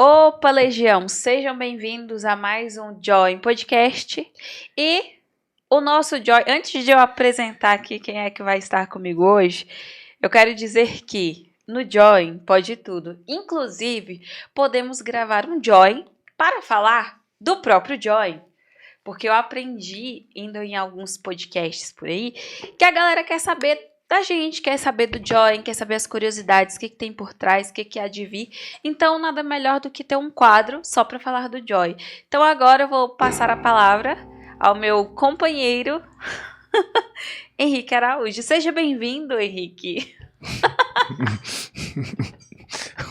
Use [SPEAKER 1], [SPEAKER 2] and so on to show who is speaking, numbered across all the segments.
[SPEAKER 1] Opa, Legião, sejam bem-vindos a mais um Join Podcast. E o nosso Join, antes de eu apresentar aqui quem é que vai estar comigo hoje, eu quero dizer que no Join pode tudo. Inclusive, podemos gravar um Join para falar do próprio Join. Porque eu aprendi, indo em alguns podcasts por aí, que a galera quer saber da gente, quer saber do Join, quer saber as curiosidades, o que tem por trás, o que há de vir. Então, nada melhor do que ter um quadro só para falar do Join. Então, agora eu vou passar a palavra ao meu companheiro, Henrique Araújo. Seja bem-vindo, Henrique.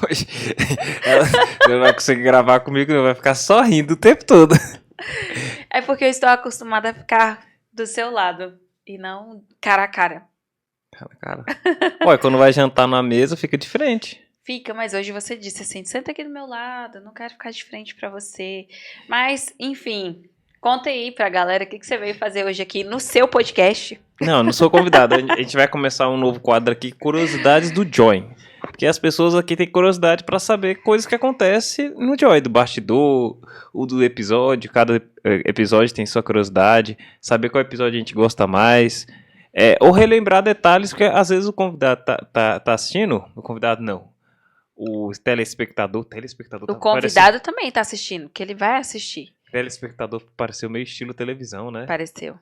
[SPEAKER 2] Hoje, ela não vai conseguir gravar comigo, não vai ficar só rindo o tempo todo.
[SPEAKER 1] É porque eu estou acostumada a ficar do seu lado e não cara a cara.
[SPEAKER 2] Cara. Ué, quando vai jantar na mesa, fica diferente.
[SPEAKER 1] Fica, mas hoje você disse assim, senta aqui do meu lado, não quero ficar de frente pra você. Mas, enfim, conta aí pra galera o que você veio fazer hoje aqui no seu podcast.
[SPEAKER 2] Não sou convidado. A gente vai começar um novo quadro aqui, Curiosidades do Join. Porque as pessoas aqui têm curiosidade pra saber coisas que acontecem no Join, do bastidor, o do episódio. Cada episódio tem sua curiosidade, saber qual episódio a gente gosta mais. Ou relembrar detalhes que às vezes o convidado tá assistindo. O convidado não. O telespectador
[SPEAKER 1] O convidado também tá assistindo, que ele vai assistir.
[SPEAKER 2] Telespectador pareceu meio estilo televisão, né?
[SPEAKER 1] Pareceu.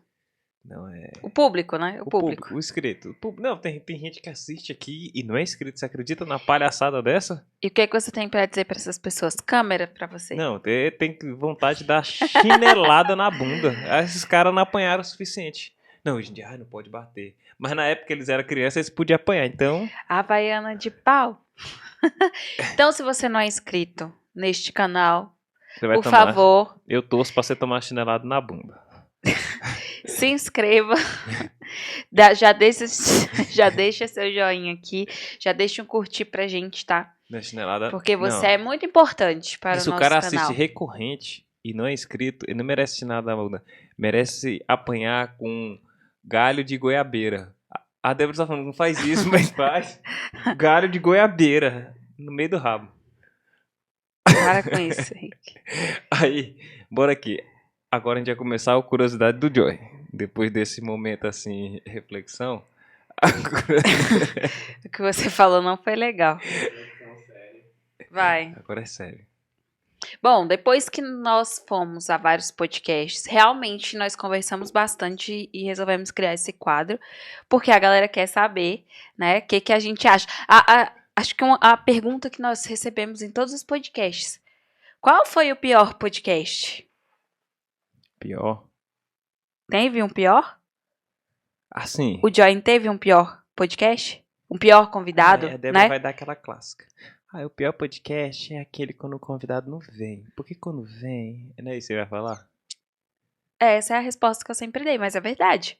[SPEAKER 2] Não,
[SPEAKER 1] O público, né? O público.
[SPEAKER 2] O inscrito. Não, tem gente que assiste aqui e não é inscrito. Você acredita na palhaçada dessa?
[SPEAKER 1] E o que você tem pra dizer pra essas pessoas? Câmera pra você.
[SPEAKER 2] Não, tem vontade de dar chinelada na bunda. Esses caras não apanharam o suficiente. Não, hoje em dia, não pode bater. Mas na época que eles eram crianças, eles podiam apanhar, então...
[SPEAKER 1] Havaiana de pau. Então, se você não é inscrito neste canal, por favor...
[SPEAKER 2] Eu torço pra você tomar chinelada na bunda.
[SPEAKER 1] Se inscreva. Já deixa seu joinha aqui. Já deixa um curtir pra gente, tá?
[SPEAKER 2] Chinelada...
[SPEAKER 1] Porque você é muito importante para o nosso canal.
[SPEAKER 2] Se o cara assiste recorrente e não é inscrito, ele não merece chinelada na bunda. Merece apanhar com... galho de goiabeira. A Débora tá falando, não faz isso, mas faz. Galho de goiabeira. No meio do rabo.
[SPEAKER 1] Para com isso, Henrique.
[SPEAKER 2] Aí, bora aqui. Agora a gente vai começar a curiosidade do Joy. Depois desse momento, assim, reflexão.
[SPEAKER 1] O que você falou não foi legal. Vai.
[SPEAKER 2] Agora é sério.
[SPEAKER 1] Bom, depois que nós fomos a vários podcasts, realmente nós conversamos bastante e resolvemos criar esse quadro, porque a galera quer saber, né, o que a gente acha. Acho que a pergunta que nós recebemos em todos os podcasts: qual foi o pior podcast?
[SPEAKER 2] Pior?
[SPEAKER 1] Teve um pior?
[SPEAKER 2] Assim.
[SPEAKER 1] O Join teve um pior podcast? Um pior convidado,
[SPEAKER 2] A Débora,
[SPEAKER 1] né?
[SPEAKER 2] vai dar aquela clássica. O pior podcast é aquele quando o convidado não vem. Porque quando vem... Não é isso que você vai falar?
[SPEAKER 1] Essa é a resposta que eu sempre dei, mas é verdade.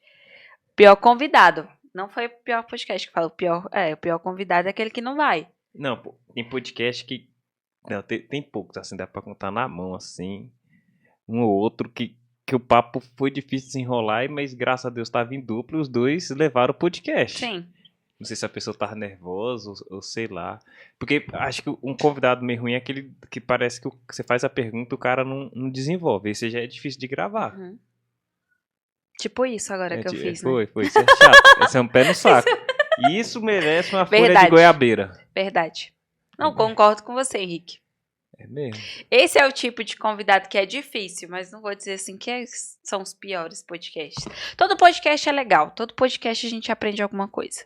[SPEAKER 1] Pior convidado. Não foi o pior podcast que fala. O pior convidado é aquele que não vai.
[SPEAKER 2] Não, pô, tem podcast que... Não, tem poucos, assim, dá pra contar na mão, assim. Um ou outro que o papo foi difícil de desenrolar, mas graças a Deus estava em dupla, os dois levaram o podcast.
[SPEAKER 1] Sim.
[SPEAKER 2] Não sei se a pessoa tava nervosa ou sei lá. Porque acho que um convidado meio ruim é aquele que parece que você faz a pergunta e o cara não desenvolve. Esse já é difícil de gravar.
[SPEAKER 1] Uhum. Tipo isso agora que eu fiz,
[SPEAKER 2] né? Foi. Isso é chato. Esse é um pé no saco. E isso merece uma folha de goiabeira.
[SPEAKER 1] Verdade. Não, concordo com você, Henrique.
[SPEAKER 2] É mesmo.
[SPEAKER 1] Esse é o tipo de convidado que é difícil, mas não vou dizer assim que são os piores podcasts. Todo podcast é legal. Todo podcast a gente aprende alguma coisa.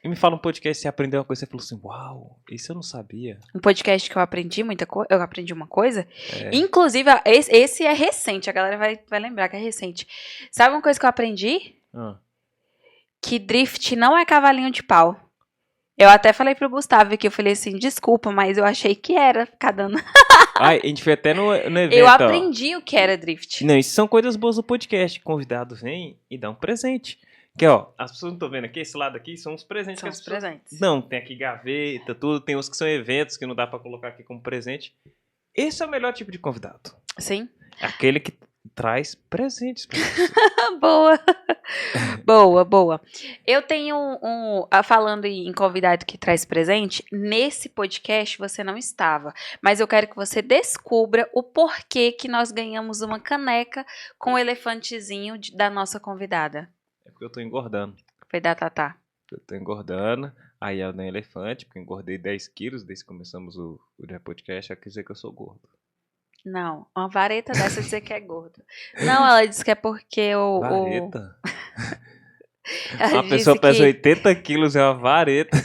[SPEAKER 2] E me fala um podcast que você aprendeu uma coisa e você falou assim, uau, isso eu não sabia.
[SPEAKER 1] Um podcast que eu aprendi muita coisa, eu aprendi uma coisa. Inclusive, esse é recente, a galera vai lembrar que é recente. Sabe uma coisa que eu aprendi? Que drift não é cavalinho de pau. Eu até falei pro Gustavo aqui, eu falei assim, desculpa, mas eu achei que era ficar dando...
[SPEAKER 2] A gente foi até no evento,
[SPEAKER 1] eu aprendi o que era drift.
[SPEAKER 2] Não, isso são coisas boas do podcast. Convidado vem e dá um presente. Que, ó, as pessoas não estão vendo aqui, esse lado aqui são os presentes.
[SPEAKER 1] São os presentes.
[SPEAKER 2] Não, tem aqui gaveta, tudo. Tem uns que são eventos que não dá pra colocar aqui como presente. Esse é o melhor tipo de convidado.
[SPEAKER 1] Sim.
[SPEAKER 2] Aquele que traz presentes pra você.
[SPEAKER 1] Boa. Boa, boa. Eu tenho falando em convidado que traz presente, nesse podcast você não estava, mas eu quero que você descubra o porquê que nós ganhamos uma caneca com o elefantezinho da nossa convidada.
[SPEAKER 2] É porque eu tô engordando.
[SPEAKER 1] Foi da Tatá.
[SPEAKER 2] Eu tô engordando. Aí ela nem elefante, porque eu engordei 10 quilos desde que começamos o podcast. Ela quer dizer que eu sou gordo.
[SPEAKER 1] Não, uma vareta dessa dizer que é gordo. Não, ela disse que é porque
[SPEAKER 2] Vareta?
[SPEAKER 1] Ela
[SPEAKER 2] Uma
[SPEAKER 1] disse
[SPEAKER 2] pessoa pesa
[SPEAKER 1] que
[SPEAKER 2] 80 quilos, é uma vareta.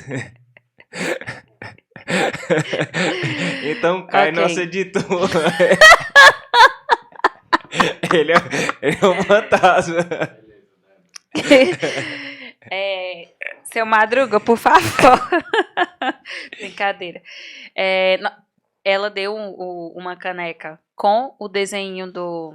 [SPEAKER 2] Então cai
[SPEAKER 1] Ok.
[SPEAKER 2] nosso editor. ele é um fantasma.
[SPEAKER 1] Seu Madruga, por favor. Brincadeira. Ela deu uma caneca com o desenho do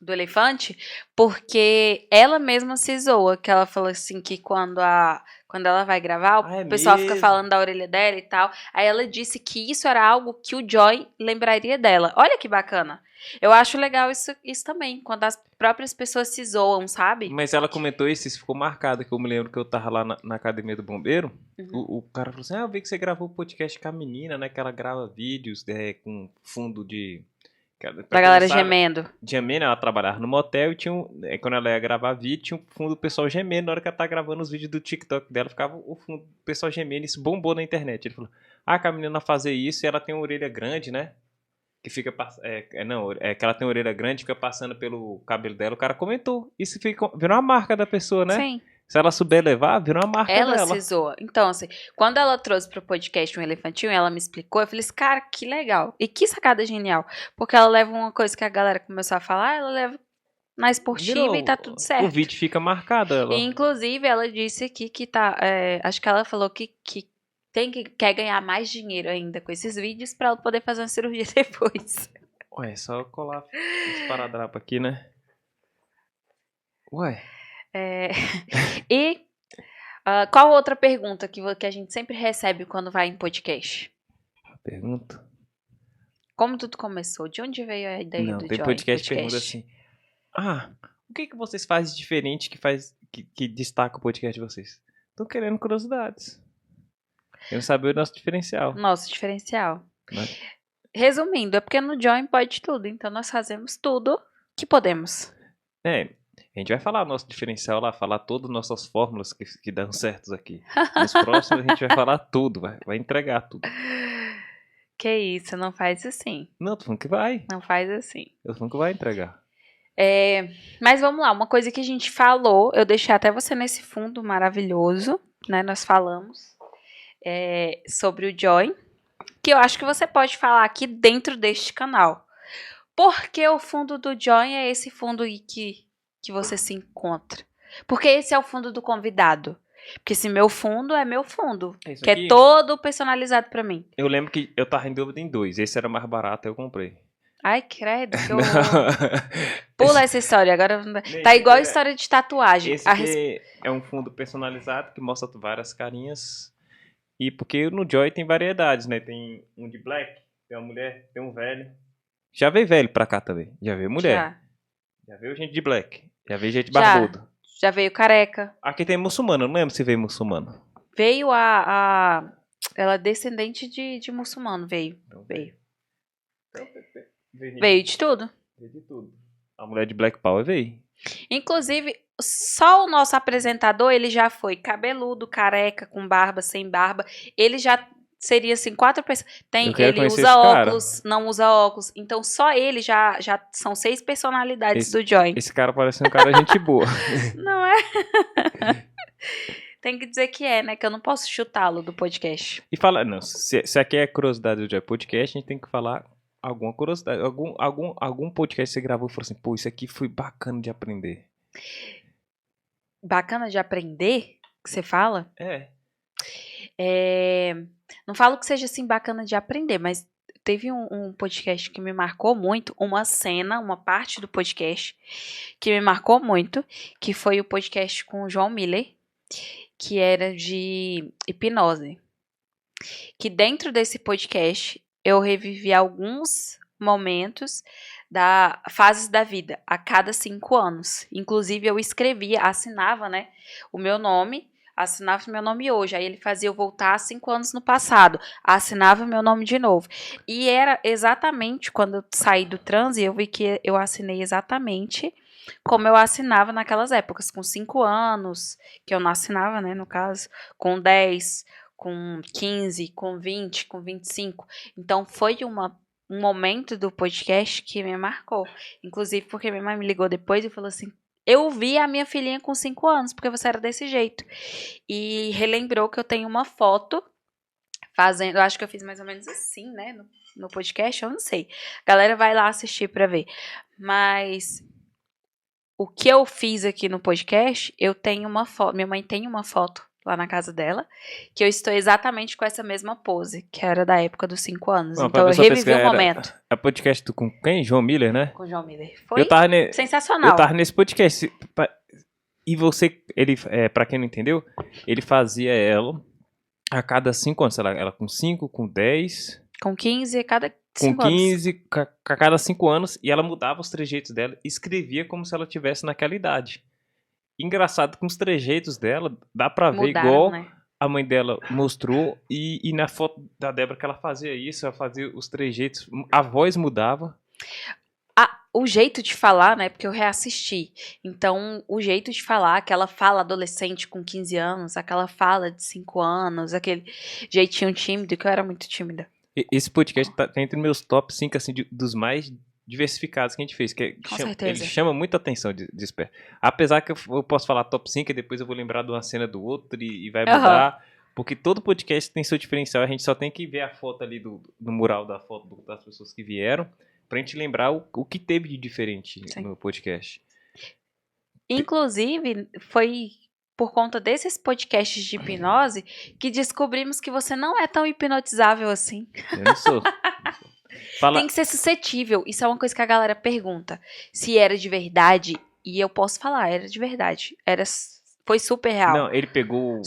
[SPEAKER 1] elefante, porque ela mesma se zoa, que ela falou assim que quando ela vai gravar, o
[SPEAKER 2] É
[SPEAKER 1] pessoal fica
[SPEAKER 2] mesmo?
[SPEAKER 1] falando da orelha dela e tal. Aí ela disse que isso era algo que o Joy lembraria dela. Olha que bacana. Eu acho legal isso também, quando as próprias pessoas se zoam, sabe?
[SPEAKER 2] Mas ela comentou isso ficou marcado, que eu me lembro que eu tava lá na academia do bombeiro, o cara falou assim, eu vi que você gravou um podcast com a menina, né, que ela grava vídeos com fundo de...
[SPEAKER 1] Pra galera gemendo.
[SPEAKER 2] Gemendo, ela trabalhava no motel e tinha quando ela ia gravar vídeo, tinha um fundo do pessoal gemendo. Na hora que ela tá gravando os vídeos do TikTok dela, ficava o fundo do pessoal gemendo. Isso bombou na internet. Ele falou, que a menina fazer isso e ela tem uma orelha grande, né? Que fica que ela tem uma orelha grande, fica passando pelo cabelo dela. O cara comentou. Isso virou uma marca da pessoa, né?
[SPEAKER 1] Sim.
[SPEAKER 2] Se ela souber levar, virou uma marca
[SPEAKER 1] ela
[SPEAKER 2] dela.
[SPEAKER 1] se zoa. Então, assim, quando ela trouxe pro podcast um elefantinho, ela me explicou, eu falei assim, cara, que legal. E que sacada genial. Porque ela leva uma coisa que a galera começou a falar, ela leva na esportiva e tá tudo certo.
[SPEAKER 2] O vídeo fica marcado.
[SPEAKER 1] E, inclusive, ela disse aqui que tá... acho que ela falou que quer ganhar mais dinheiro ainda com esses vídeos pra ela poder fazer uma cirurgia depois.
[SPEAKER 2] Ué, só colar esse paradrapo aqui, né? Ué.
[SPEAKER 1] E qual outra pergunta que a gente sempre recebe quando vai em podcast?
[SPEAKER 2] Pergunta?
[SPEAKER 1] Como tudo começou? De onde veio a ideia do Joy?
[SPEAKER 2] Tem podcast que pergunta assim, o que vocês fazem de diferente que destaca o podcast de vocês? Tô querendo curiosidades. Querendo saber o nosso diferencial.
[SPEAKER 1] Nosso diferencial.
[SPEAKER 2] Mas...
[SPEAKER 1] Resumindo, é porque no Join pode tudo, então nós fazemos tudo que podemos.
[SPEAKER 2] A gente vai falar o nosso diferencial lá, falar todas as nossas fórmulas que dão certos aqui. Nos próximos a gente vai falar tudo, vai entregar tudo.
[SPEAKER 1] Que isso, não faz assim.
[SPEAKER 2] Não, tô falando que vai.
[SPEAKER 1] Não faz assim.
[SPEAKER 2] Eu tô falando que vai entregar.
[SPEAKER 1] Mas vamos lá, uma coisa que a gente falou, eu deixei até você nesse fundo maravilhoso, né? Nós falamos sobre o Joy, que eu acho que você pode falar aqui dentro deste canal. Porque o fundo do Joy é esse fundo aí que você se encontra. Porque esse é o fundo do convidado. Porque esse meu fundo é meu fundo, que é todo personalizado pra mim.
[SPEAKER 2] Eu lembro que eu tava em dúvida em 2. Esse era mais barato, eu comprei.
[SPEAKER 1] Ai, credo, que horror. Pula essa história, agora tá igual a história de tatuagem.
[SPEAKER 2] Esse aqui é um fundo personalizado que mostra várias carinhas. E porque no Joy tem variedades, né? Tem um de black, tem uma mulher, tem um velho. Já veio velho pra cá também. Já veio mulher. Já veio gente de black. Já veio gente barbudo.
[SPEAKER 1] Já veio careca.
[SPEAKER 2] Aqui tem muçulmano, eu não lembro se veio muçulmano.
[SPEAKER 1] Veio ela é descendente de muçulmano, veio.
[SPEAKER 2] Então,
[SPEAKER 1] veio de tudo.
[SPEAKER 2] Veio de tudo. A mulher de Black Power veio.
[SPEAKER 1] Inclusive, só o nosso apresentador, ele já foi cabeludo, careca, com barba, sem barba. Ele já seria assim, 4 pessoas. Ele usa óculos, não usa óculos. Então, só ele já são 6 personalidades do Joy.
[SPEAKER 2] Esse cara parece um cara gente boa.
[SPEAKER 1] Não é? Tem que dizer que né? Que eu não posso chutá-lo do podcast.
[SPEAKER 2] E fala, não, se aqui é curiosidade do Joy Podcast, a gente tem que falar alguma curiosidade. Algum podcast que você gravou e falou assim, pô, isso aqui foi bacana de aprender.
[SPEAKER 1] Bacana de aprender? Que você fala?
[SPEAKER 2] É.
[SPEAKER 1] Não falo que seja assim bacana de aprender, mas teve um podcast que me marcou muito, uma cena, uma parte do podcast que me marcou muito, que foi o podcast com o João Miller, que era de hipnose. Que dentro desse podcast eu revivi alguns momentos, fases da vida, a cada 5 anos. Inclusive, eu escrevia, assinava, né, o meu nome, assinava o meu nome hoje. Aí ele fazia eu voltar 5 anos no passado, assinava o meu nome de novo. E era exatamente quando eu saí do transe, eu vi que eu assinei exatamente como eu assinava naquelas épocas, com 5 anos, que eu não assinava, né, no caso, com 10, com 15, com 20, com 25. Então foi um momento do podcast que me marcou. Inclusive porque minha mãe me ligou depois e falou assim: eu vi a minha filhinha com 5 anos, porque você era desse jeito. E relembrou que eu tenho uma foto fazendo, eu acho que eu fiz mais ou menos assim, né, no podcast, eu não sei. A galera vai lá assistir pra ver. Mas o que eu fiz aqui no podcast, eu tenho uma foto, minha mãe tem uma foto lá na casa dela, que eu estou exatamente com essa mesma pose, que era da época dos 5 anos.
[SPEAKER 2] Não,
[SPEAKER 1] Então eu revivi o momento.
[SPEAKER 2] É podcast com quem? João Miller, né?
[SPEAKER 1] Com o João Miller. Foi sensacional.
[SPEAKER 2] Eu tava nesse podcast. E você, ele, pra quem não entendeu, ele fazia ela a cada 5 anos. Ela com 5, com 10...
[SPEAKER 1] Com 15, a cada
[SPEAKER 2] 5 com 15, a cada 5 anos. E ela mudava os trejeitos dela e escrevia como se ela tivesse naquela idade. Engraçado, com os trejeitos dela, dá pra ver igual, né? A mãe dela mostrou. E na foto da Débora que ela fazia isso, ela fazia os trejeitos, a voz mudava.
[SPEAKER 1] O jeito de falar, né, porque eu reassisti. Então, o jeito de falar, aquela fala adolescente com 15 anos, aquela fala de 5 anos, aquele jeitinho tímido, que eu era muito tímida.
[SPEAKER 2] Esse podcast tá entre meus top 5, assim, dos mais diversificados que a gente fez.
[SPEAKER 1] Com certeza.
[SPEAKER 2] Ele chama muita atenção de espera. Apesar que eu posso falar top 5 e depois eu vou lembrar de uma cena do outro e vai mudar. Porque todo podcast tem seu diferencial. A gente só tem que ver a foto ali do mural da foto das pessoas que vieram pra gente lembrar o que teve de diferente no podcast.
[SPEAKER 1] Inclusive, foi por conta desses podcasts de hipnose que descobrimos que você não é tão hipnotizável assim.
[SPEAKER 2] Eu não sou.
[SPEAKER 1] Tem que ser suscetível. Isso é uma coisa que a galera pergunta. Se era de verdade. E eu posso falar, era de verdade. Foi super real.
[SPEAKER 2] Não, ele pegou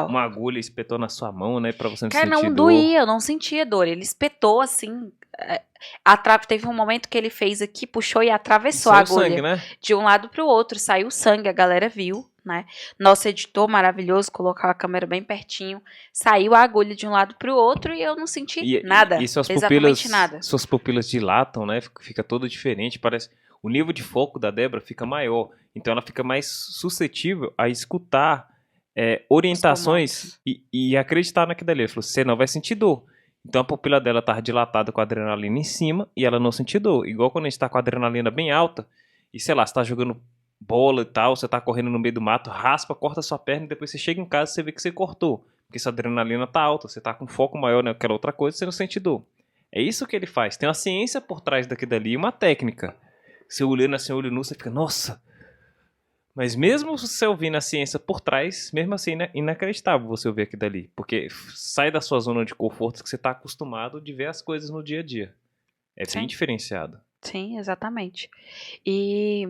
[SPEAKER 2] uma agulha e espetou na sua mão, né? Pra você não sentir dor.
[SPEAKER 1] Cara, não doía, eu não sentia dor. Ele espetou assim. Teve um momento que ele fez aqui, puxou e atravessou a agulha.
[SPEAKER 2] Sangue, né?
[SPEAKER 1] De um lado pro outro. Saiu sangue, a galera viu, né? Nosso editor maravilhoso colocou a câmera bem pertinho. Saiu a agulha de um lado pro outro e eu não senti nada.
[SPEAKER 2] E suas
[SPEAKER 1] exatamente nada.
[SPEAKER 2] Suas pupilas dilatam, né? Fica todo diferente, parece. O nível de foco da Débora fica maior. Então ela fica mais suscetível a escutar orientações e acreditar naquilo ali. Ela falou, você não vai sentir dor. Então a pupila dela tá dilatada com a adrenalina em cima e ela não sentiu dor. Igual quando a gente tá com a adrenalina bem alta e, sei lá, você tá jogando bola e tal, você tá correndo no meio do mato, raspa, corta sua perna e depois você chega em casa e você vê que você cortou. Porque sua adrenalina tá alta, você tá com foco maior naquela outra coisa, você não sente dor. É isso que ele faz. Tem uma ciência por trás daquilo dali e uma técnica. Você olhando assim, olho nu, você fica, nossa... Mas mesmo você ouvindo a ciência por trás, mesmo assim é inacreditável você ouvir aquilo dali. Porque sai da sua zona de conforto que você está acostumado de ver as coisas no dia a dia. É bem diferenciado.
[SPEAKER 1] Sim, exatamente. E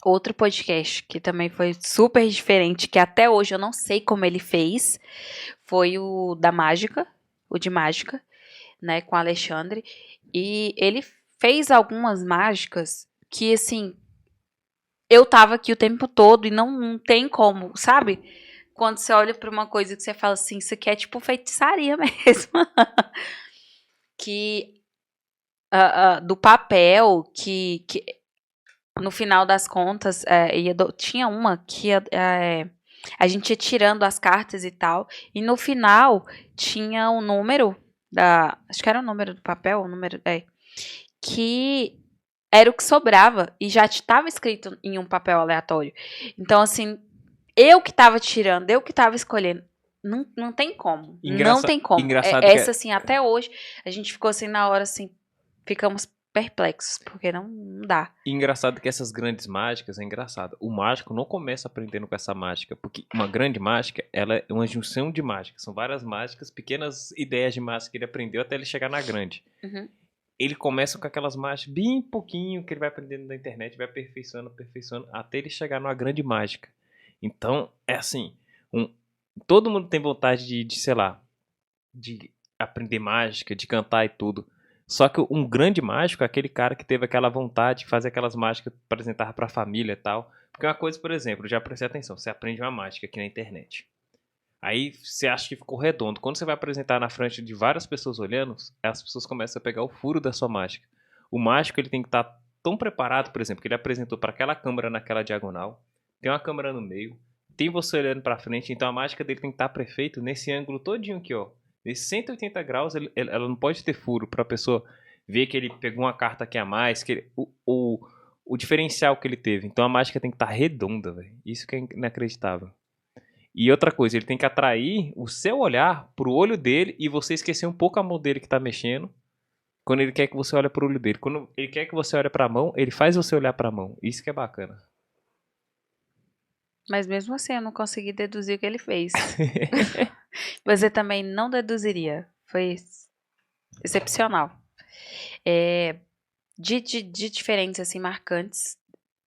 [SPEAKER 1] outro podcast que também foi super diferente, que até hoje eu não sei como ele fez, foi o da Mágica, o de Mágica, né, com o Alexandre. E ele fez algumas mágicas que, assim... Eu tava aqui o tempo todo e não tem como, sabe? Quando você olha pra uma coisa que você fala assim, isso aqui é tipo feitiçaria mesmo. Que do papel, que no final das contas, tinha uma que a gente ia tirando as cartas e tal, e no final tinha um número, acho que era o número do papel, o número, que... era o que sobrava e já estava escrito em um papel aleatório. Então, assim, eu que estava tirando, eu que estava escolhendo. Não tem como. Não tem como. Essa, assim, até hoje, a gente ficou assim na hora, assim, ficamos perplexos, porque não dá.
[SPEAKER 2] Engraçado que essas grandes mágicas, é engraçado. O mágico não começa aprendendo com essa mágica, porque uma grande mágica, ela é uma junção de mágicas. São várias mágicas, pequenas ideias de mágica que ele aprendeu até ele chegar na grande.
[SPEAKER 1] Uhum.
[SPEAKER 2] Ele começa com aquelas mágicas bem pouquinho que ele vai aprendendo na internet, vai aperfeiçoando, até ele chegar numa grande mágica. Então, é assim, todo mundo tem vontade de, sei lá, de aprender mágica, de cantar e tudo. Só que um grande mágico é aquele cara que teve aquela vontade de fazer aquelas mágicas, apresentar pra família e tal. Porque uma coisa, por exemplo, já prestei atenção, você aprende uma mágica aqui na internet. Aí você acha que ficou redondo. Quando você vai apresentar na frente de várias pessoas olhando, as pessoas começam a pegar o furo da sua mágica. O mágico ele tem que estar tão preparado, por exemplo, que ele apresentou para aquela câmera naquela diagonal, tem uma câmera no meio, tem você olhando para frente, então a mágica dele tem que estar perfeito nesse ângulo todinho aqui, ó. Nesse 180 graus, ela não pode ter furo para a pessoa ver que ele pegou uma carta aqui a mais, o diferencial que ele teve. Então a mágica tem que estar redonda, velho. Isso que é inacreditável. E outra coisa, ele tem que atrair o seu olhar pro olho dele e você esquecer um pouco a mão dele que tá mexendo quando ele quer que você olhe pro olho dele. Quando ele quer que você olhe pra mão, ele faz você olhar pra mão. Isso que é bacana.
[SPEAKER 1] Mas mesmo assim eu não consegui deduzir o que ele fez. Você também não deduziria. Foi excepcional. De diferentes, assim, marcantes,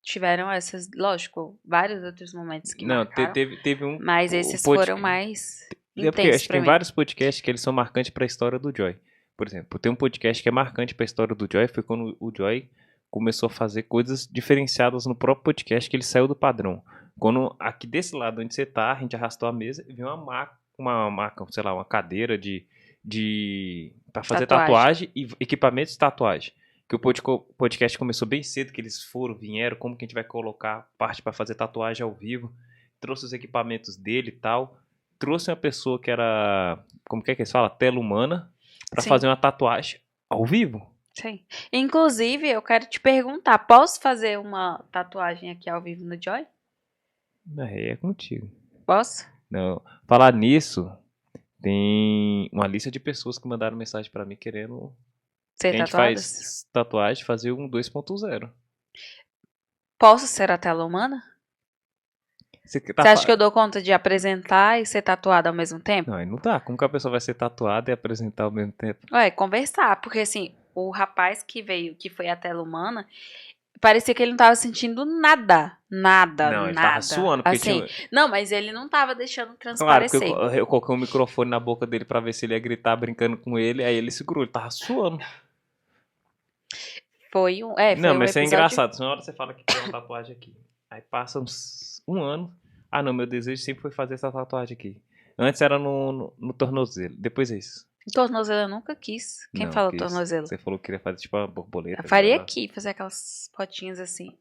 [SPEAKER 1] tiveram essas, lógico, vários outros momentos que
[SPEAKER 2] Não,
[SPEAKER 1] marcaram,
[SPEAKER 2] teve um
[SPEAKER 1] mas esses foram mais
[SPEAKER 2] É porque
[SPEAKER 1] intensos
[SPEAKER 2] acho que
[SPEAKER 1] pra
[SPEAKER 2] tem
[SPEAKER 1] mim.
[SPEAKER 2] vários podcasts que eles são marcantes pra história do Joy. Por exemplo, tem um podcast que é marcante pra história do Joy, foi quando o Joy começou a fazer coisas diferenciadas no próprio podcast, que ele saiu do padrão. Quando aqui desse lado onde você tá, a gente arrastou a mesa e viu uma maca, sei lá, uma cadeira para fazer tatuagem e equipamentos de tatuagem. Que o podcast começou bem cedo, que eles vieram, como que a gente vai colocar parte para fazer tatuagem ao vivo. Trouxe os equipamentos dele e tal. Trouxe uma pessoa que era, como que eles falam? Tela humana, para fazer uma tatuagem ao vivo.
[SPEAKER 1] Sim. Inclusive, eu quero te perguntar, posso fazer uma tatuagem aqui ao vivo no Joy?
[SPEAKER 2] É contigo.
[SPEAKER 1] Posso?
[SPEAKER 2] Não. Falar nisso, tem uma lista de pessoas que mandaram mensagem para mim querendo
[SPEAKER 1] Ser
[SPEAKER 2] que a gente
[SPEAKER 1] tatuadas?
[SPEAKER 2] faz tatuagem, fazer um 2.0.
[SPEAKER 1] Posso ser a tela humana?
[SPEAKER 2] Você
[SPEAKER 1] Você acha que eu dou conta de apresentar e ser tatuada ao mesmo tempo?
[SPEAKER 2] Não, aí não dá. Como que a pessoa vai ser tatuada e apresentar ao mesmo tempo?
[SPEAKER 1] Ué, conversar, porque assim, o rapaz que veio, que foi a tela humana, parecia que ele não tava sentindo nada. Nada,
[SPEAKER 2] Não, ele
[SPEAKER 1] nada.
[SPEAKER 2] tava suando. Porque
[SPEAKER 1] assim, não, mas ele não tava deixando
[SPEAKER 2] Claro, porque
[SPEAKER 1] transparecer.
[SPEAKER 2] eu coloquei um microfone na boca dele pra ver se ele ia gritar brincando com ele, aí ele segurou, ele tava suando.
[SPEAKER 1] Foi um
[SPEAKER 2] Não, mas isso é
[SPEAKER 1] episódio...
[SPEAKER 2] engraçado. Na hora você fala que tem uma tatuagem aqui. Aí passa um ano. Ah, não, meu desejo sempre foi fazer essa tatuagem aqui. Antes era no tornozelo, depois é isso.
[SPEAKER 1] Tornozelo eu nunca quis. Quem
[SPEAKER 2] Não,
[SPEAKER 1] falou
[SPEAKER 2] quis.
[SPEAKER 1] tornozelo?
[SPEAKER 2] Você falou que queria fazer tipo uma borboleta.
[SPEAKER 1] Eu faria
[SPEAKER 2] sei lá.
[SPEAKER 1] aqui, fazer aquelas potinhas assim.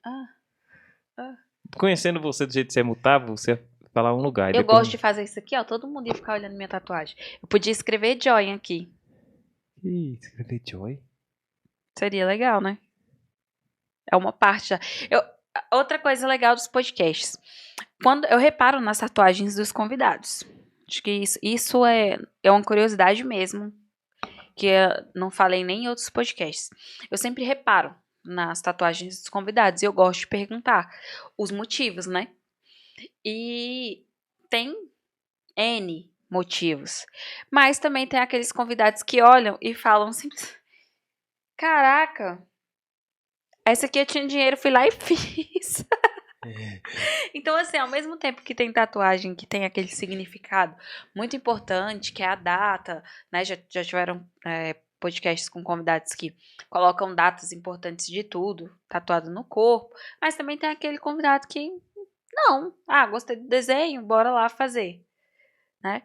[SPEAKER 2] Conhecendo você do jeito que você é mutável, você ia falar um lugar.
[SPEAKER 1] Eu gosto de fazer isso aqui, ó. Todo mundo ia ficar olhando minha tatuagem. Eu podia escrever Joy aqui.
[SPEAKER 2] Ih, escrever Joy?
[SPEAKER 1] Seria legal, né? É uma parte já. Outra coisa legal dos podcasts. Quando eu reparo nas tatuagens dos convidados. Acho que isso é uma curiosidade mesmo. Que eu não falei nem em outros podcasts. Eu sempre reparo nas tatuagens dos convidados. E eu gosto de perguntar os motivos, né? E tem N motivos. Mas também tem aqueles convidados que olham e falam simples. Caraca, essa aqui eu tinha dinheiro, fui lá e fiz. Então, assim, ao mesmo tempo que tem tatuagem que tem aquele significado muito importante, que é a data, né? Já tiveram podcasts com convidados que colocam datas importantes de tudo, tatuado no corpo, mas também tem aquele convidado que, não, gostei do desenho, bora lá fazer, né?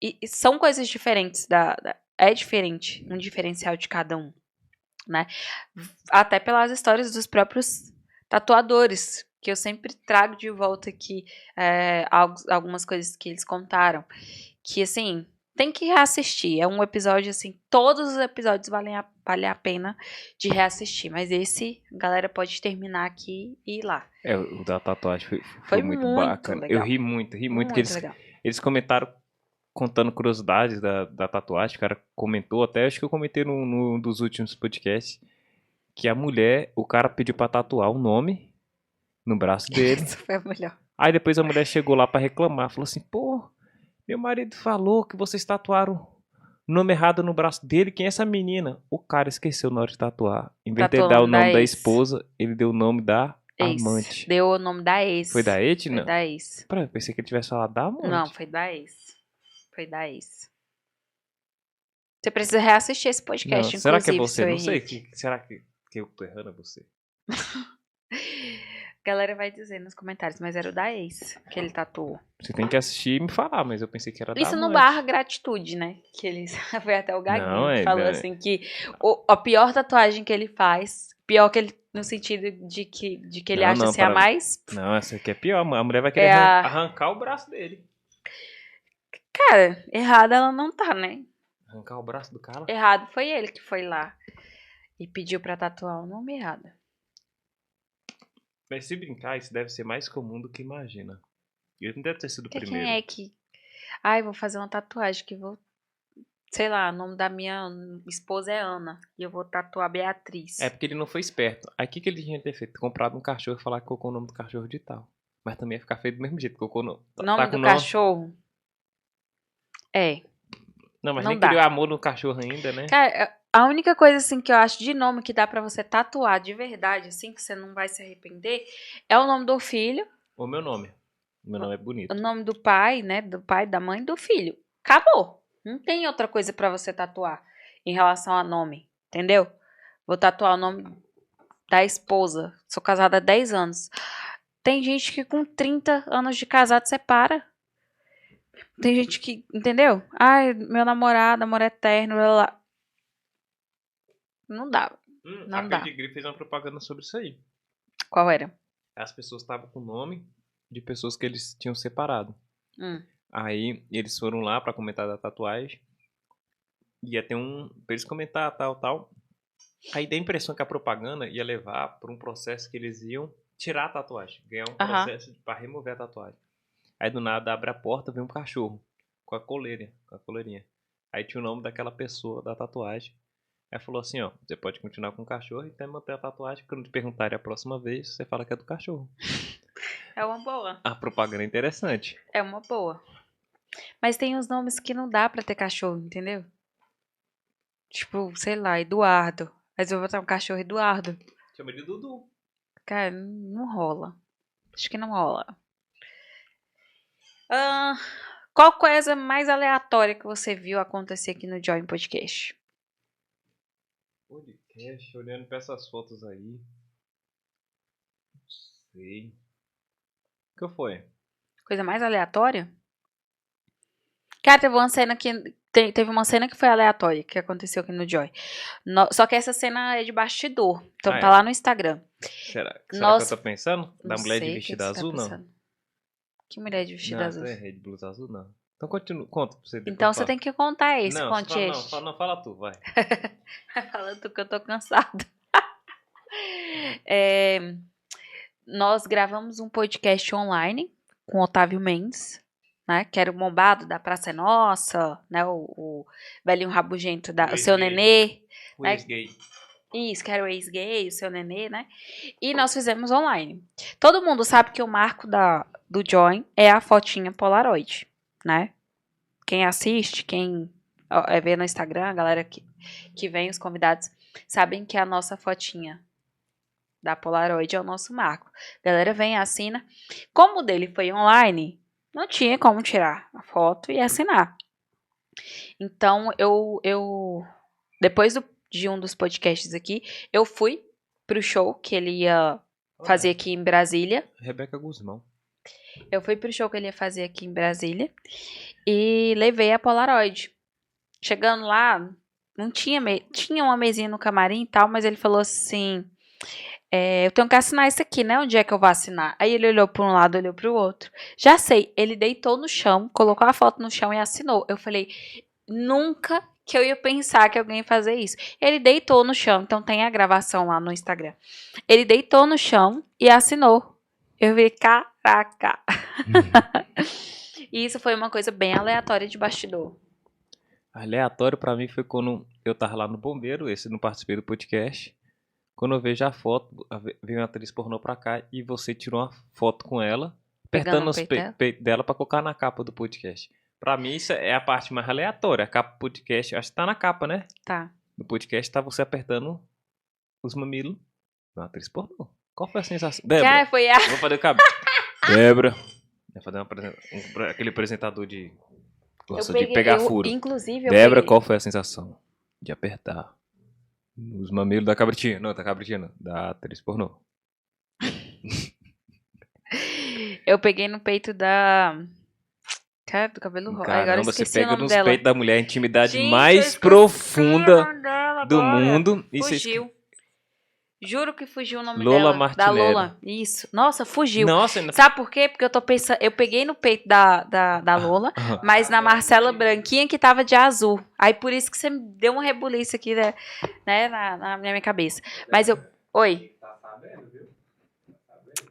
[SPEAKER 1] E são coisas diferentes, é diferente, um diferencial de cada um, né? Até pelas histórias dos próprios tatuadores, que eu sempre trago de volta aqui algumas coisas que eles contaram, que assim, tem que reassistir, é um episódio assim, todos os episódios valem a pena de reassistir, mas esse, a galera pode terminar aqui e ir lá.
[SPEAKER 2] O da tatuagem foi muito bacana.
[SPEAKER 1] Legal.
[SPEAKER 2] Eu ri muito que
[SPEAKER 1] legal.
[SPEAKER 2] Eles comentaram contando curiosidades da tatuagem, o cara comentou até, acho que eu comentei num dos últimos podcasts, que a mulher, o cara pediu pra tatuar o nome no braço dele.
[SPEAKER 1] Isso foi a melhor.
[SPEAKER 2] Aí depois a mulher chegou lá pra reclamar, falou assim, pô, meu marido falou que vocês tatuaram o nome errado no braço dele, quem é essa menina? O cara esqueceu na hora de tatuar. Em vez de ele dar o nome da esposa, ele deu o nome da amante.
[SPEAKER 1] Deu o nome da ex.
[SPEAKER 2] Foi da ex, não?
[SPEAKER 1] Foi da ex.
[SPEAKER 2] Pensei que ele tivesse falado da amante.
[SPEAKER 1] Não, foi da ex. Foi da ex. Você precisa reassistir esse
[SPEAKER 2] Não,
[SPEAKER 1] podcast,
[SPEAKER 2] será que é
[SPEAKER 1] inclusive,
[SPEAKER 2] você?
[SPEAKER 1] seu
[SPEAKER 2] Não sei.
[SPEAKER 1] Henrique.
[SPEAKER 2] Será que eu tô errando é você?
[SPEAKER 1] A galera vai dizer nos comentários, mas era o da ex que ele tatuou.
[SPEAKER 2] Você tem que assistir e me falar, mas eu pensei que era da
[SPEAKER 1] Isso no
[SPEAKER 2] amante.
[SPEAKER 1] Barra Gratitude, né? Que ele foi até o Gaguinho,
[SPEAKER 2] Não,
[SPEAKER 1] que
[SPEAKER 2] é,
[SPEAKER 1] falou
[SPEAKER 2] é.
[SPEAKER 1] assim que a pior tatuagem que ele faz, pior que ele, no sentido de que ele
[SPEAKER 2] Não,
[SPEAKER 1] acha
[SPEAKER 2] não,
[SPEAKER 1] assim a
[SPEAKER 2] para-
[SPEAKER 1] mais.
[SPEAKER 2] Não, essa aqui é pior. A mulher vai querer
[SPEAKER 1] É a-
[SPEAKER 2] arrancar o braço dele.
[SPEAKER 1] Cara, errada ela não tá, né?
[SPEAKER 2] Arrancar o braço do cara.
[SPEAKER 1] Errado foi ele que foi lá e pediu pra tatuar o nome errado.
[SPEAKER 2] Mas se brincar, isso deve ser mais comum do que imagina. Ele não deve ter sido o
[SPEAKER 1] Porque
[SPEAKER 2] primeiro.
[SPEAKER 1] quem é que. Ai, vou fazer uma tatuagem que vou. Sei lá, o nome da minha esposa é Ana. E eu vou tatuar Beatriz.
[SPEAKER 2] É porque ele não foi esperto. Aí o que ele tinha que ter feito? Comprado um cachorro e falar que colocou o nome do cachorro de tal. Mas também ia ficar feio do mesmo jeito. Colocou no.
[SPEAKER 1] O nome
[SPEAKER 2] tá com
[SPEAKER 1] do
[SPEAKER 2] o nome-
[SPEAKER 1] cachorro. É.
[SPEAKER 2] Não, mas
[SPEAKER 1] não
[SPEAKER 2] nem
[SPEAKER 1] dá.
[SPEAKER 2] criou amor no cachorro ainda, né?
[SPEAKER 1] Cara, a única coisa assim que eu acho de nome que dá pra você tatuar de verdade, assim, que você não vai se arrepender, é o nome do filho,
[SPEAKER 2] O meu nome. Meu nome é
[SPEAKER 1] o
[SPEAKER 2] bonito.
[SPEAKER 1] nome do pai, né? Do pai, da mãe e do filho. Acabou. Não tem outra coisa pra você tatuar em relação a nome, entendeu? Vou tatuar o nome da esposa. Sou casada há 10 anos. Tem gente que com 30 anos de casado separa. Tem gente que, entendeu? Ai, meu namorado, amor eterno, blá, blá, blá. Não dá. Não
[SPEAKER 2] a
[SPEAKER 1] dá.
[SPEAKER 2] Pedigree fez uma propaganda sobre isso aí.
[SPEAKER 1] Qual era?
[SPEAKER 2] As pessoas estavam com o nome de pessoas que eles tinham separado.
[SPEAKER 1] Hum.
[SPEAKER 2] Aí eles foram lá pra comentar da tatuagem. Ia ter pra eles comentar, tal. Aí dá a impressão que a propaganda ia levar por um processo que eles iam tirar a tatuagem. Ganhar um
[SPEAKER 1] Aham.
[SPEAKER 2] processo pra remover a tatuagem. Aí do nada abre a porta, vem um cachorro. Com a coleirinha. Aí tinha o nome daquela pessoa da tatuagem. Aí falou assim, ó, você pode continuar com o cachorro e até manter a tatuagem. Quando te perguntarem a próxima vez, você fala que é do cachorro.
[SPEAKER 1] É uma boa.
[SPEAKER 2] A propaganda é interessante.
[SPEAKER 1] É uma boa. Mas tem uns nomes que não dá pra ter cachorro, entendeu? Tipo, sei lá, Eduardo. Mas eu vou botar um cachorro Eduardo.
[SPEAKER 2] Chama de Dudu.
[SPEAKER 1] Cara, não rola. Acho que não rola. Qual coisa mais aleatória que você viu acontecer aqui no Join Podcast?
[SPEAKER 2] Podcast, olhando pra essas fotos aí. Não sei. O que foi?
[SPEAKER 1] Coisa mais aleatória? Cara, teve uma cena que foi aleatória que aconteceu aqui no Joy. Só que essa cena é de bastidor. Então
[SPEAKER 2] Ah,
[SPEAKER 1] tá
[SPEAKER 2] é?
[SPEAKER 1] lá no Instagram.
[SPEAKER 2] Será que
[SPEAKER 1] Nossa,
[SPEAKER 2] eu tô pensando? Da
[SPEAKER 1] Não
[SPEAKER 2] mulher
[SPEAKER 1] sei
[SPEAKER 2] de
[SPEAKER 1] o
[SPEAKER 2] vestido
[SPEAKER 1] que você tá
[SPEAKER 2] azul, não?
[SPEAKER 1] pensando. Que mulher de vestido
[SPEAKER 2] Não,
[SPEAKER 1] azul?
[SPEAKER 2] essa é rede blusa azul, não. Então continua, conta pra você depois.
[SPEAKER 1] Então você tem que contar esse
[SPEAKER 2] Não,
[SPEAKER 1] contexto.
[SPEAKER 2] fala tu, vai.
[SPEAKER 1] Falando que eu tô cansada. Nós gravamos um podcast online com o Otávio Mendes, né? Que era o bombado da Praça é Nossa, né? O velhinho rabugento, o seu
[SPEAKER 2] ex-gay.
[SPEAKER 1] nenê.
[SPEAKER 2] O
[SPEAKER 1] Né?
[SPEAKER 2] ex-gay.
[SPEAKER 1] Isso, que era o ex-gay, o seu nenê, né? E nós fizemos online. Todo mundo sabe que o marco do Join é a fotinha Polaroid, né? Quem assiste, quem vê no Instagram, a galera que vem, os convidados, sabem que a nossa fotinha da Polaroid é o nosso marco. A galera vem e assina. Como o dele foi online, não tinha como tirar a foto e assinar. Então, depois de um dos podcasts aqui, eu fui pro show que ele ia fazer aqui em Brasília.
[SPEAKER 2] Rebeca Guzmão.
[SPEAKER 1] Eu fui pro show que ele ia fazer aqui em Brasília e levei a Polaroid. Chegando lá, não tinha tinha uma mesinha no camarim e tal, mas ele falou assim, eu tenho que assinar isso aqui, né? Onde é que eu vou assinar? Aí ele olhou para um lado, olhou para o outro. Já sei, ele deitou no chão, colocou a foto no chão e assinou. Eu falei, nunca que eu ia pensar que alguém ia fazer isso. Ele deitou no chão, então tem a gravação lá no Instagram. Ele deitou no chão e assinou. Eu vi, caraca. E isso foi uma coisa bem aleatória de bastidor.
[SPEAKER 2] Aleatório pra mim foi quando eu tava lá no Bombeiro, esse não participei do podcast. Quando eu vejo a foto, veio uma atriz pornô pra cá e você tirou uma foto com ela, apertando os peitos dela pra colocar na capa do podcast. Pra mim, isso é a parte mais aleatória. A capa do podcast, acho que tá na capa, né?
[SPEAKER 1] Tá.
[SPEAKER 2] No podcast tá você apertando os mamilos de uma atriz pornô. Qual foi a sensação? Débora,
[SPEAKER 1] Foi
[SPEAKER 2] vou fazer o cabelo. Débora. Vai fazer aquele apresentador de Gosta de pegar furo.
[SPEAKER 1] Inclusive, eu
[SPEAKER 2] Débora,
[SPEAKER 1] peguei.
[SPEAKER 2] qual foi a sensação de apertar os mamilos da cabritinha? Não, da cabritinha não. Da atriz pornô.
[SPEAKER 1] Eu peguei no peito da... Cara, do cabelo rosa. Agora eu
[SPEAKER 2] Caramba, você
[SPEAKER 1] esqueci o
[SPEAKER 2] pega
[SPEAKER 1] nome
[SPEAKER 2] nos
[SPEAKER 1] dela.
[SPEAKER 2] peitos da mulher, a intimidade
[SPEAKER 1] Gente, eu
[SPEAKER 2] mais
[SPEAKER 1] esqueci
[SPEAKER 2] profunda
[SPEAKER 1] o nome dela
[SPEAKER 2] do
[SPEAKER 1] agora.
[SPEAKER 2] mundo. E você
[SPEAKER 1] Fugiu. Juro que fugiu o nome
[SPEAKER 2] Lola
[SPEAKER 1] dela. Da
[SPEAKER 2] Martinelli.
[SPEAKER 1] Lola. Isso. Nossa, fugiu.
[SPEAKER 2] Nossa, ainda...
[SPEAKER 1] Sabe por quê? Porque eu tô pensando... Eu peguei no peito da Lola, mas na Marcela Branquinha que tava de azul. Aí por isso que você me deu um rebuliço aqui, né, na minha cabeça. Mas eu... Oi?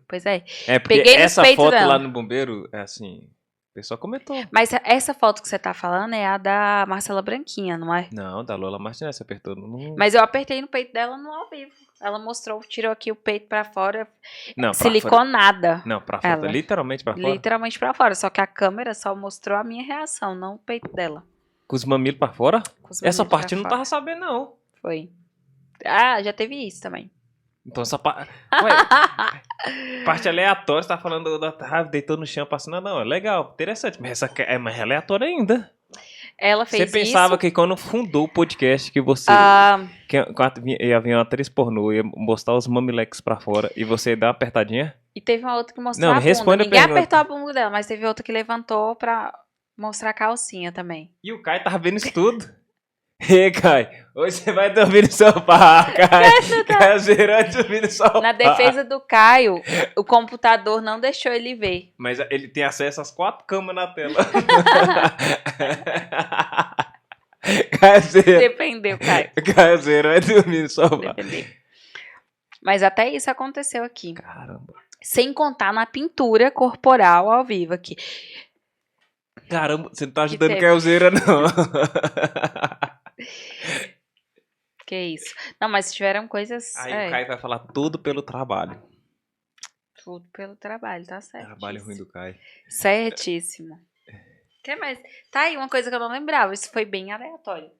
[SPEAKER 1] Pois é.
[SPEAKER 2] É, porque
[SPEAKER 1] Peguei nos
[SPEAKER 2] essa
[SPEAKER 1] peitos
[SPEAKER 2] foto
[SPEAKER 1] dela.
[SPEAKER 2] lá no bombeiro, é assim... O pessoal comentou.
[SPEAKER 1] Mas essa foto que você tá falando é a da Marcela Branquinha, não é?
[SPEAKER 2] Não, da Lola Martinelli, você apertou no...
[SPEAKER 1] Mas eu apertei no peito dela no ao vivo. Ela mostrou, tirou aqui o peito pra fora,
[SPEAKER 2] Não, pra
[SPEAKER 1] siliconada.
[SPEAKER 2] Não, pra fora,
[SPEAKER 1] Ela.
[SPEAKER 2] literalmente pra fora.
[SPEAKER 1] Literalmente pra fora. Só que a câmera só mostrou a minha reação, não o peito dela.
[SPEAKER 2] Com os mamilos pra fora?
[SPEAKER 1] Com os
[SPEAKER 2] Essa
[SPEAKER 1] mamilos
[SPEAKER 2] parte
[SPEAKER 1] pra
[SPEAKER 2] eu não
[SPEAKER 1] fora.
[SPEAKER 2] tava sabendo, não.
[SPEAKER 1] Foi. Ah, já teve isso também.
[SPEAKER 2] Então essa parte... parte aleatória, você tá falando da deitou no chão, passando... Não, é legal, interessante. Mas essa é mais aleatória ainda.
[SPEAKER 1] Ela fez
[SPEAKER 2] Você pensava
[SPEAKER 1] isso.
[SPEAKER 2] que quando fundou o podcast que você... ia vir uma atriz pornô, ia mostrar os mamileques pra fora e você ia dar uma apertadinha?
[SPEAKER 1] E teve uma outra que mostrou
[SPEAKER 2] Não,
[SPEAKER 1] a
[SPEAKER 2] me responde
[SPEAKER 1] bunda.
[SPEAKER 2] a
[SPEAKER 1] Ninguém
[SPEAKER 2] pergunta.
[SPEAKER 1] apertou a bunda dela, mas teve outra que levantou pra mostrar a calcinha também.
[SPEAKER 2] E o Caio tava vendo isso tudo. Ei, Caio, hoje você vai dormir no sofá, Caio. Caio zerando dormir no sofá.
[SPEAKER 1] Na defesa do Caio, o computador não deixou ele ver.
[SPEAKER 2] Mas ele tem acesso às 4 câmeras na tela.
[SPEAKER 1] Dependeu, Caio.
[SPEAKER 2] Caseiro vai dormir no sofá.
[SPEAKER 1] Dependeu. Mas até isso aconteceu aqui.
[SPEAKER 2] Caramba.
[SPEAKER 1] Sem contar na pintura corporal ao vivo aqui.
[SPEAKER 2] Caramba, você não tá ajudando
[SPEAKER 1] teve?
[SPEAKER 2] Caiozeira, não.
[SPEAKER 1] Que isso. Não, mas tiveram coisas...
[SPEAKER 2] Aí o Caio vai falar tudo pelo trabalho.
[SPEAKER 1] Tudo pelo trabalho, tá certo.
[SPEAKER 2] Trabalho ruim do Caio.
[SPEAKER 1] Certíssimo. Que mais? Tá aí uma coisa que eu não lembrava. Isso foi bem aleatório.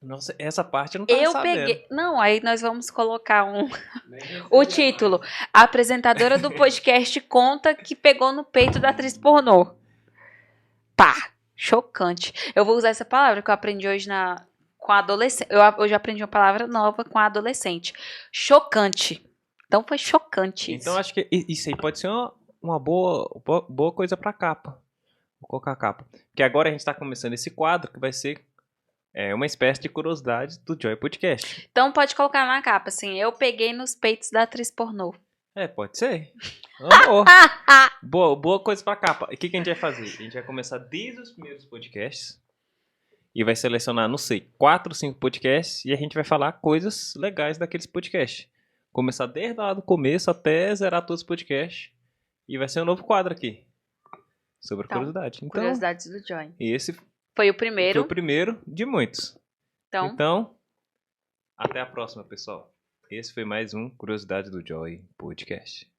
[SPEAKER 2] Nossa, essa parte eu não tava sabendo.
[SPEAKER 1] Peguei... Não, aí nós vamos colocar o título. A apresentadora do podcast conta que pegou no peito da atriz pornô. Pá, chocante. Eu vou usar essa palavra que eu aprendi hoje com a adolescente. Eu hoje aprendi uma palavra nova com a adolescente. Chocante. Então foi chocante isso.
[SPEAKER 2] Então acho que isso aí pode ser uma boa coisa pra capa. Vou colocar a capa. Porque agora a gente tá começando esse quadro que vai ser uma espécie de curiosidade do Joy Podcast.
[SPEAKER 1] Então pode colocar na capa, assim, eu peguei nos peitos da atriz pornô.
[SPEAKER 2] Pode ser. Boa coisa pra capa. O que a gente vai fazer? A gente vai começar desde os primeiros podcasts e vai selecionar, não sei, 4 ou 5 podcasts e a gente vai falar coisas legais daqueles podcasts. Começar desde lá do começo até zerar todos os podcasts e vai ser um novo quadro aqui sobre curiosidade. Então,
[SPEAKER 1] curiosidades do Joy.
[SPEAKER 2] Esse
[SPEAKER 1] foi o primeiro.
[SPEAKER 2] Foi o primeiro de muitos. Então, até a próxima, pessoal. Esse foi mais um Curiosidade do Joy Podcast.